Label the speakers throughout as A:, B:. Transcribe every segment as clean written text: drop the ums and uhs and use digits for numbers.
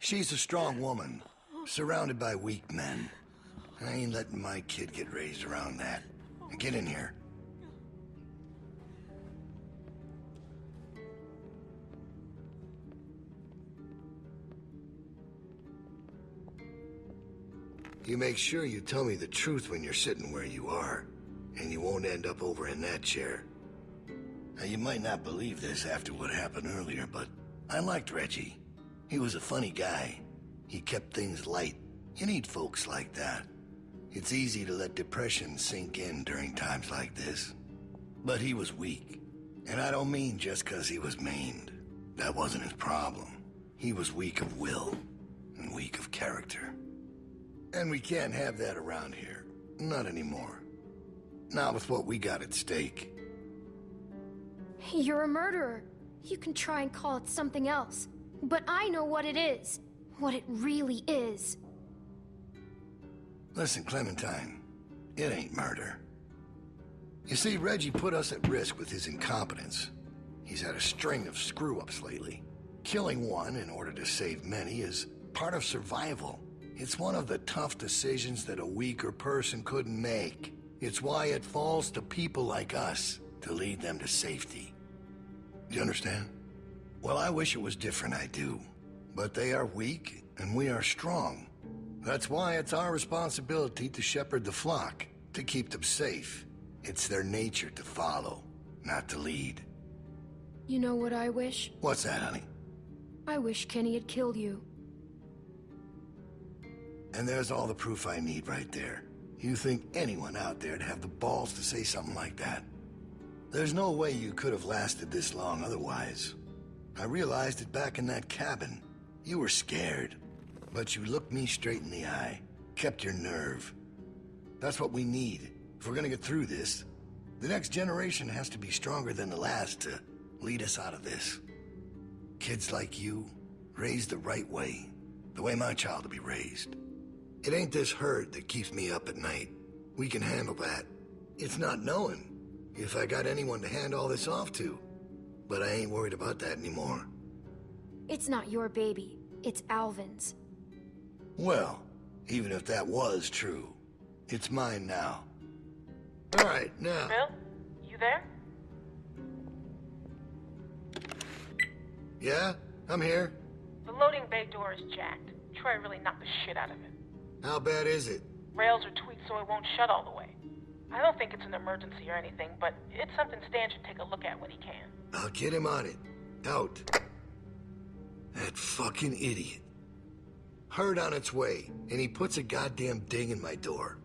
A: She's a strong woman, surrounded by weak men. I ain't letting my kid get raised around that. Get in here. You make sure you tell me the truth when you're sitting where you are, and you won't end up over in that chair. Now, you might not believe this after what happened earlier, but I liked Reggie. He was a funny guy. He kept things light. You need folks like that. It's easy to let depression sink in during times like this. But he was weak. And I don't mean just because he was maimed. That wasn't his problem. He was weak of will, and weak of character. And we can't have that around here. Not anymore. Not with what we got at stake.
B: You're a murderer. You can try and call it something else. But I know what it is. What it really is.
A: Listen, Clementine. It ain't murder. You see, Reggie put us at risk with his incompetence. He's had a string of screw-ups lately. Killing one in order to save many is part of survival. It's one of the tough decisions that a weaker person couldn't make. It's why it falls to people like us to lead them to safety. You understand? Well, I wish it was different, I do. But they are weak, and we are strong. That's why it's our responsibility to shepherd the flock, to keep them safe. It's their nature to follow, not to lead.
B: You know what I wish?
A: What's that, honey?
B: I wish Kenny had killed you.
A: And there's all the proof I need right there. You think anyone out there'd have the balls to say something like that? There's no way you could have lasted this long otherwise. I realized it back in that cabin. You were scared, but you looked me straight in the eye, kept your nerve. That's what we need. If we're gonna get through this, the next generation has to be stronger than the last to lead us out of this. Kids like you, raised the right way, the way my child will be raised. It ain't this hurt that keeps me up at night. We can handle that. It's not knowing if I got anyone to hand all this off to. But I ain't worried about that anymore.
B: It's not your baby. It's Alvin's.
A: Well, even if that was true, it's mine now. All right, now...
C: Bill? You there?
A: Yeah? I'm here.
C: The loading bay door is jacked. Troy really knocked the shit out of it.
A: How bad is it?
C: Rails are tweaked so it won't shut all the way. I don't think it's an emergency or anything, but it's something Stan should take a look at when he can.
A: I'll get him on it. Out. That fucking idiot. Herd on its way, and he puts a goddamn ding in my door.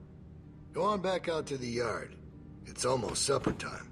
A: Go on back out to the yard. It's almost supper time.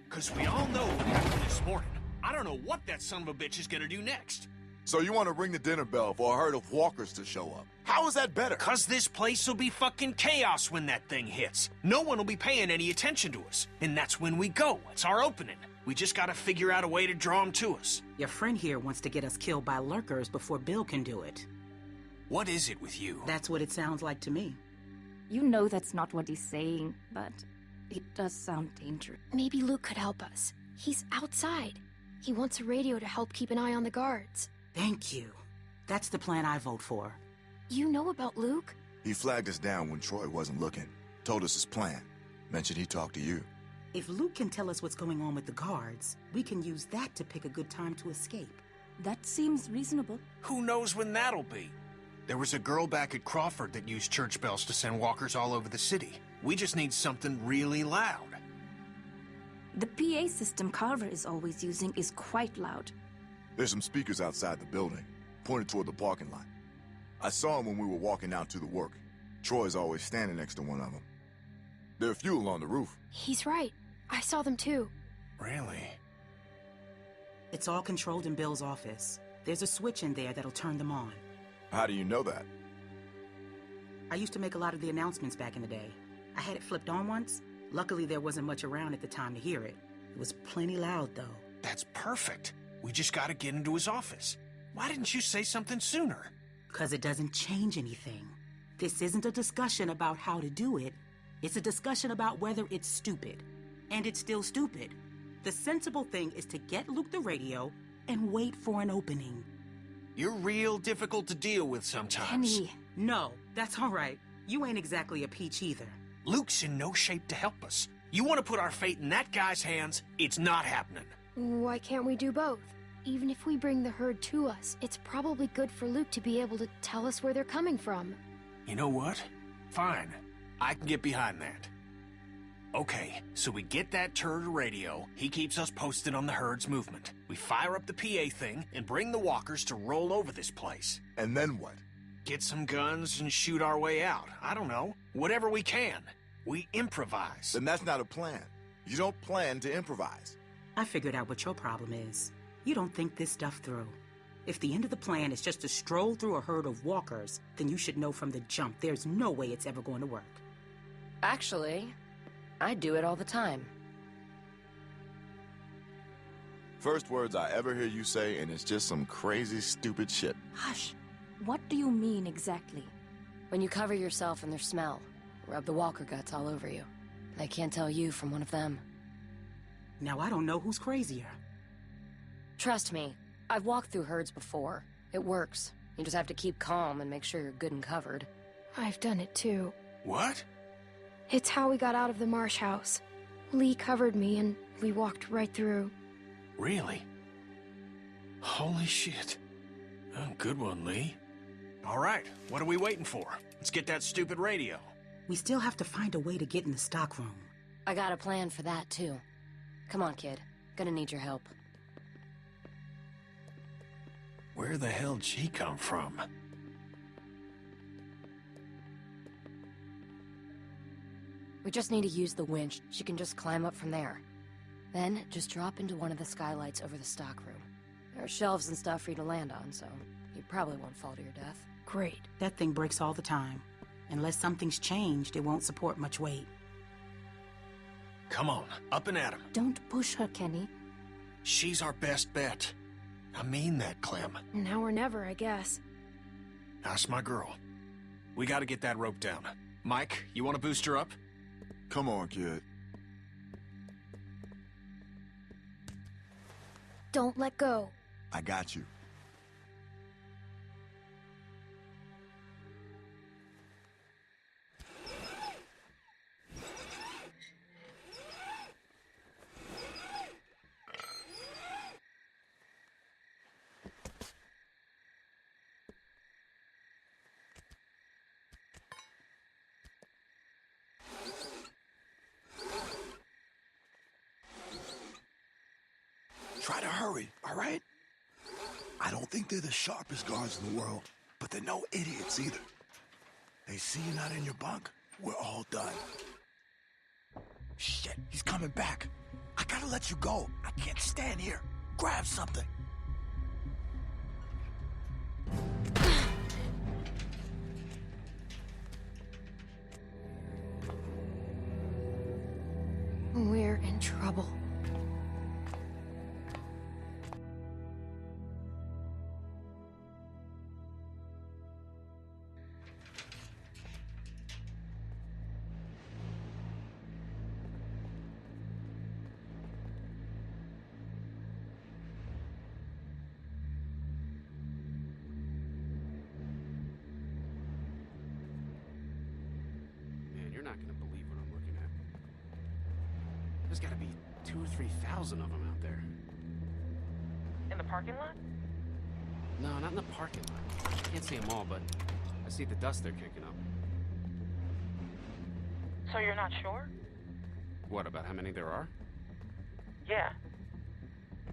D: Because we all know what happened this morning. I don't know what that son of a bitch is gonna do next.
E: So you want to ring the dinner bell for a herd of walkers to show up? How is that better?
D: Because this place will be fucking chaos when that thing hits. No one will be paying any attention to us. And that's when we go. It's our opening. We just gotta figure out a way to draw them to us.
F: Your friend here wants to get us killed by lurkers before Bill can do it.
D: What is it with you?
F: That's what it sounds like to me.
G: You know that's not what he's saying, but it does sound dangerous.
B: Maybe Luke could help us. He's outside. He wants a radio to help keep an eye on the guards.
F: Thank you. That's the plan I vote for.
B: You know about Luke?
E: He flagged us down when Troy wasn't looking. Told us his plan. Mentioned he talked to you.
F: If Luke can tell us what's going on with the guards, we can use that to pick a good time to escape.
G: That seems reasonable.
D: Who knows when that'll be? There was a girl back at Crawford that used church bells to send walkers all over the city. We just need something really loud.
G: The PA system Carver is always using is quite loud.
E: There's some speakers outside the building, pointed toward the parking lot. I saw them when we were walking out to the work. Troy's always standing next to one of them. There's fuel on the roof.
B: He's right. I saw them too.
D: Really?
F: It's all controlled in Bill's office. There's a switch in there that'll turn them on.
E: How do you know that?
F: I used to make a lot of the announcements back in the day. I had it flipped on once. Luckily, there wasn't much around at the time to hear it. It was plenty loud, though.
D: That's perfect. We just gotta get into his office. Why didn't you say something sooner?
F: Because it doesn't change anything. This isn't a discussion about how to do it. It's a discussion about whether it's stupid. And it's still stupid. The sensible thing is to get Luke the radio and wait for an opening.
D: You're real difficult to deal with sometimes.
G: Kenny.
F: No, that's all right. You ain't exactly a peach either.
D: Luke's in no shape to help us. You want to put our fate in that guy's hands? It's not happening.
B: Why can't we do both? Even if we bring the herd to us, it's probably good for Luke to be able to tell us where they're coming from.
D: You know what? Fine. I can get behind that. Okay, so we get that turd a radio. He keeps us posted on the herd's movement. We fire up the PA thing and bring the walkers to roll over this place.
E: And then what?
D: Get some guns and shoot our way out. I don't know. Whatever we can. We improvise.
E: Then that's not a plan. You don't plan to improvise.
F: I figured out what your problem is. You don't think this stuff through. If the end of the plan is just to stroll through a herd of walkers, then you should know from the jump there's no way it's ever going to work.
H: Actually, I do it all the time.
E: First words I ever hear you say, and it's just some crazy, stupid shit.
G: Hush. What do you mean exactly?
H: When you cover yourself in their smell, rub the walker guts all over you. They can't tell you from one of them.
F: Now I don't know who's crazier.
H: Trust me, I've walked through herds before. It works. You just have to keep calm and make sure you're good and covered.
B: I've done it too.
D: What?
B: It's how we got out of the Marsh house. Lee covered me and we walked right through.
D: Really? Holy shit. Oh, good one, Lee. All right, what are we waiting for? Let's get that stupid radio.
F: We still have to find a way to get in the stockroom.
H: I got a plan for that, too. Come on, kid. Gonna need your help.
D: Where the hell'd she come from?
H: We just need to use the winch. She can just climb up from there. Then, just drop into one of the skylights over the stockroom. There are shelves and stuff for you to land on, so you probably won't fall to your death.
B: Great.
F: That thing breaks all the time. Unless something's changed, it won't support much weight.
D: Come on, up and at him.
G: Don't push her, Kenny.
D: She's our best bet. I mean that, Clem.
B: Now or never, I guess.
D: That's my girl. We gotta get that rope down. Mike, you wanna boost her up?
E: Come on, kid.
B: Don't let go.
E: I got you.
A: Try to hurry, all right? I don't think they're the sharpest guards in the world, but they're no idiots either. They see you not in your bunk, we're all done. Shit, he's coming back. I gotta let you go. I can't stand here. Grab something.
B: We're in trouble.
I: Man, you're not gonna believe what I'm looking at. There's gotta be 2,000 or 3,000 of them out there.
C: In the parking lot?
I: No, not in the parking lot. I can't see them all, but I see the dust they're kicking up.
C: So you're not sure?
I: What, about how many there are?
C: Yeah.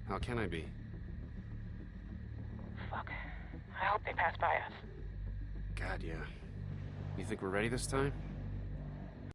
I: How can I be?
C: Fuck. I hope they pass by us.
I: God, yeah. You think we're ready this time?